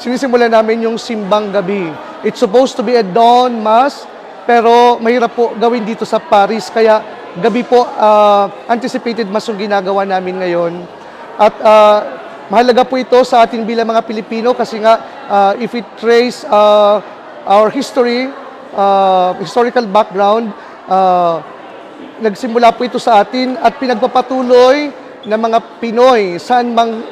sinisimulan namin yung simbang gabi. It's supposed to be a dawn mass, pero mahirap po gawin dito sa Paris. Kaya gabi po, anticipated mass yung ginagawa namin ngayon. At mahalaga po ito sa atin bilang mga Pilipino kasi nga if it trace our history, historical background, nagsimula po ito sa atin at pinagpapatuloy ng mga Pinoy saan mang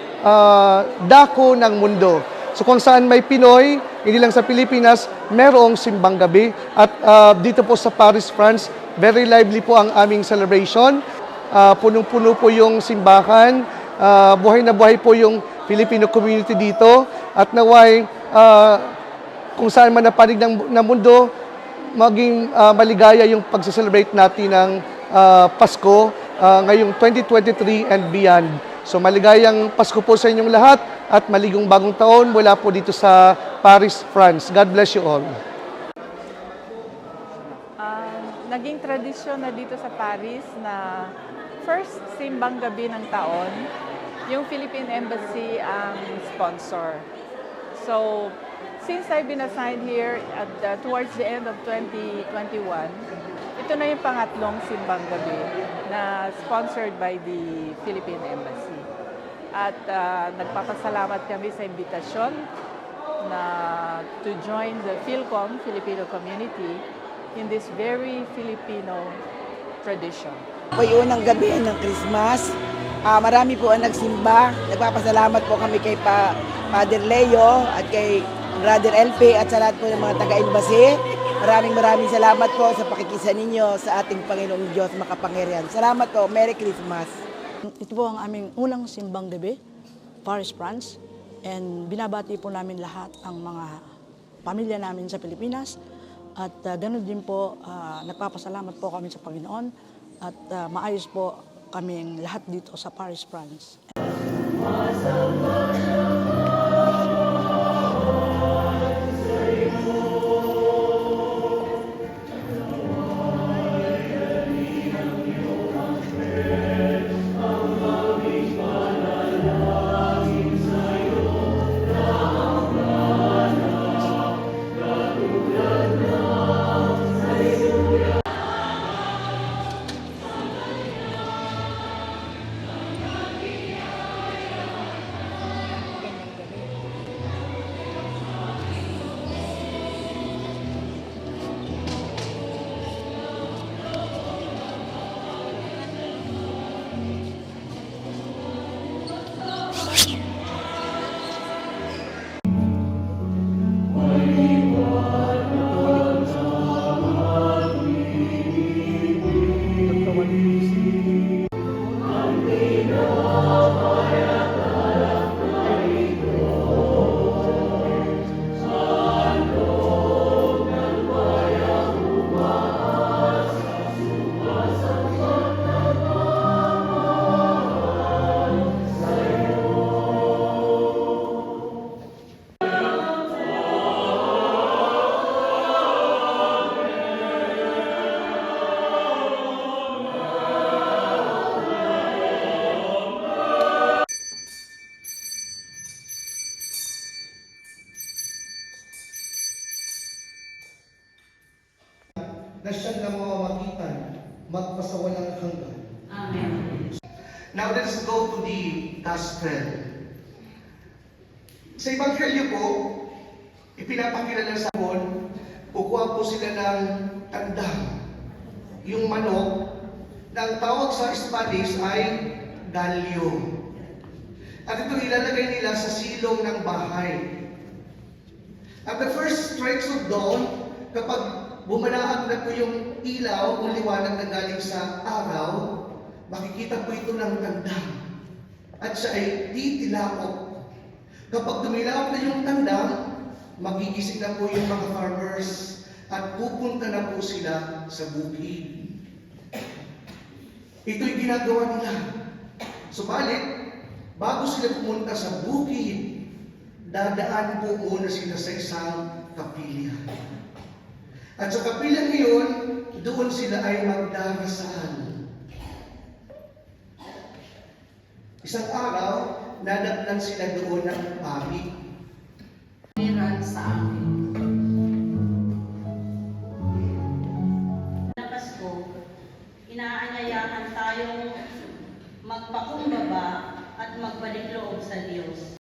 dako ng mundo. So kung saan may Pinoy, hindi lang sa Pilipinas, merong simbang gabi. At dito po sa Paris, France, very lively po ang aming celebration. Punong-puno po yung simbahan. Buhay na buhay po yung Filipino community dito. At naway, kung saan man napanig ng mundo, maging maligaya yung pag-celebrate natin ng Pasko ngayong 2023 and beyond. So maligayang Pasko po sa inyong lahat at maligong bagong taon mula po dito sa Paris, France. God bless you all. Naging tradisyon na dito sa Paris na first simbang gabi ng taon, yung Philippine Embassy ang sponsor. So, since I've been assigned here towards the end of 2021, ito na yung pangatlong simbang gabi na sponsored by the Philippine Embassy. At nagpapasalamat kami sa imbitasyon na to join the PhilCom, Filipino community, in this very Filipino tradition. Po yung unang gabi ng Christmas. Marami po ang nagsimba. Nagpapasalamat po kami kay Father Leo at kay Brother LP at sa lahat po ng mga taga-embassy. Maraming salamat po sa pakikisa ninyo sa ating Panginoong Diyos makapangyarihan. Salamat po. Merry Christmas. Ito po ang aming unang simbang gabi, Paris, France. And binabati po namin lahat ang mga pamilya namin sa Pilipinas. At ganoon din po, nagpapasalamat po kami sa Panginoon. At maayos po kaming lahat dito sa Paris, France. Na siyang namamamagitan, magpasawalang hanggan. Amen. Now let's go to the Gospel. Sa Ebanghelyo po, ipinapakilala sa amin, kukuha po sila ng tandang. Yung manok, na ang tawag sa Spanish ay galyo. At ito ilalagay nila sa silong ng bahay. At the first strikes of dawn, kapag bumalaag na po yung ilaw o liwanag na galing sa araw, makikita po ito ng tandang. At siya ay titilaok. Kapag dumilaok na yung tandang, magigising na po yung mga farmers at pupunta na po sila sa bukid. Ito'y ginagawa nila. Subalit, bago sila pumunta sa bukid, dadaan po muna sila sa isang kapilya. At sa kapilya ngayon, doon sila ay magdarasal. Isang araw, nadaklan sila doon ng pari. sa amin. Sa Pasko, inaanyayahan tayong magpakumbaba at magbalik loob sa Diyos.